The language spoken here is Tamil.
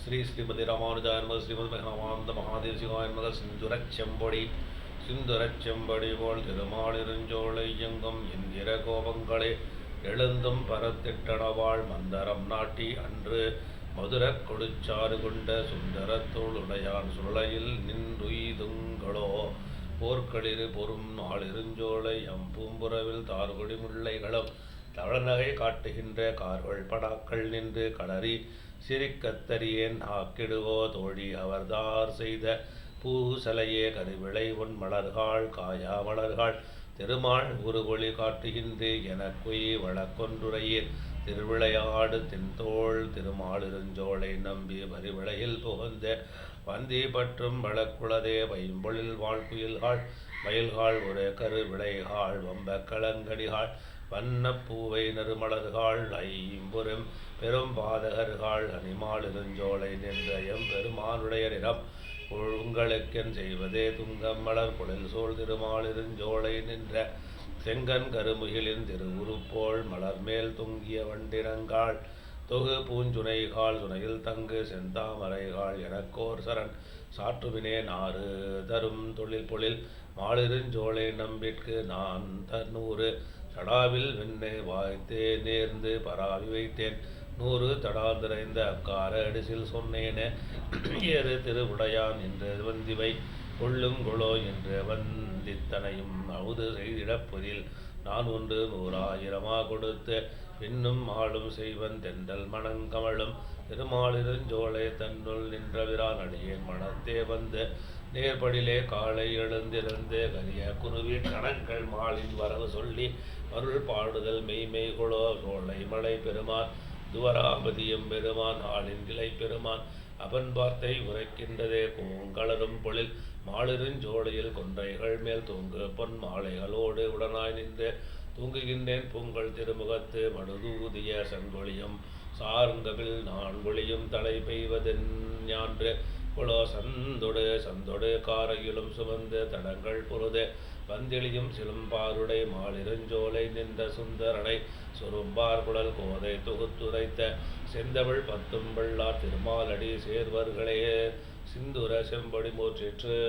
ஸ்ரீமதி ராமானுஜாய நமக. ஸ்ரீமத் ராமானந்த மகாதேவ சிவாய நமக. சிந்துரச் செம்படி போல் திருமாலிருஞ்சோலை எங்கும் என்கிற கோபங்களே எழுந்தும் பரத்திட்டனவாள் மந்தரம் நாட்டி அன்று மதுரக் கொடுச்சாறு கொண்ட சுந்தரத்தோளுடையான் சுருளையில் நின்றுய்துங்களோ போர்க்களிறு பொறும் நாளிருஞ்சோலை பூம்புறவில் தார்கொடி முல்லைகளும் தவளநகை காட்டுகின்ற கார்கள் படாக்கள் நின்று களறி சிரிக்கத்தரியேன் ஆக்கிடுவோ தோழி அவர்தார் செய்த பூசலையே கருவிளை ஒன் மலர்கள் காயா மலர்கள் திருமால் உருவொளி காட்டுகின்று எனக்குய் வழக்கொன்றுரையீர் திருவிளையாடு தென்தோள் திருமாலிருஞ்சோலை நம்பி வரிவிளையில் புகுந்த வந்தி பற்றும் வழக்குளதே வைம்பொழில் வாழ்குயில்காள் மயில்காள் ஒரு கரு விளைகாள் வம்ப களங்கடிகாள் வண்ணப்பூவை நறுமலர்கள் ஐம்புறம் பெரும் பாதகர்கள் அணிமாலிருஞ்சோலை நின்ற பெருமானுடைய நிறம் உங்களுக்கென் செய்வதே துங்கம் மலர் குழல் சோழ் திருமாலிருஞ்சோலை நின்ற செங்கன் கருமுகிலின் திருவுருப்போள் மலர் மேல் துங்கிய வண்டினங்காள் தொகு பூஞ்சுனைகாள் சுனையில் தங்கு செந்தாமரைகாள் எனக்கோர் சரண் சாற்றுவினே நாறு தரும் தொழில் பொழில் மாலிருஞ்சோலை நம்பிற்கு நான் தன்னூறு தடாவில் வெண்ணை வாய்த்தே நேர்ந்து பராவி வைத்தேன் 100 தடாந்திரைந்த அக்கார அடிசில் சொன்னேனே ஏறு திருவுடையான் என்று வந்திவை கொள்ளுங்கொளோ என்று வந்தித்தனையும் அவுது செய்திடப்பதில் நான் ஒன்று 100,000 கொடுத்து பின்னும் ஆளும் செய்வன் தென்றல் மணங்கமழும் திருமாலிருஞ்சோலை தன்னுள் நின்றவிரான் அடியேன் மனத்தே வந்து நேர்படிலே காலை எழுந்திருந்து கரிய குருவி கணங்கள் மாலின் வரவு சொல்லி அருள் பாடுதல் மெய்மெய்குளோ சோலை மலை பெருமான் துவராபதியும் பெருமான் ஆளின் கிளை பெருமான் அவன் வார்த்தை உரைக்கின்றதே பூங்கலரும் பொழில் மாலிருஞ்சோலையில் கொன்றைகள் மேல் தூங்கு பொன் மாலைகளோடு உடனாய் நின்று தூங்குகின்றேன் பூங்கள் திருமுகத்து மடுதூதிய சங்கொழியும் சார்கவில் நான் ஒளியும் தலை பெய்வதென் ஞான்று குளோ சந்தொடு காரையிலும் சுமந்து தடங்கள் பொருது வந்திளியும் சிலும்பாருடை மாலிருஞ்சோலை நின்ற சுந்தரனை சுரும்பார் குழல் கோதை தொகுத்துரைத்த செந்தமிழ் 10 வெள்ளார் திருமாலடி சேர்வர்களே சிந்துர செம்படி மூற்றிற்று.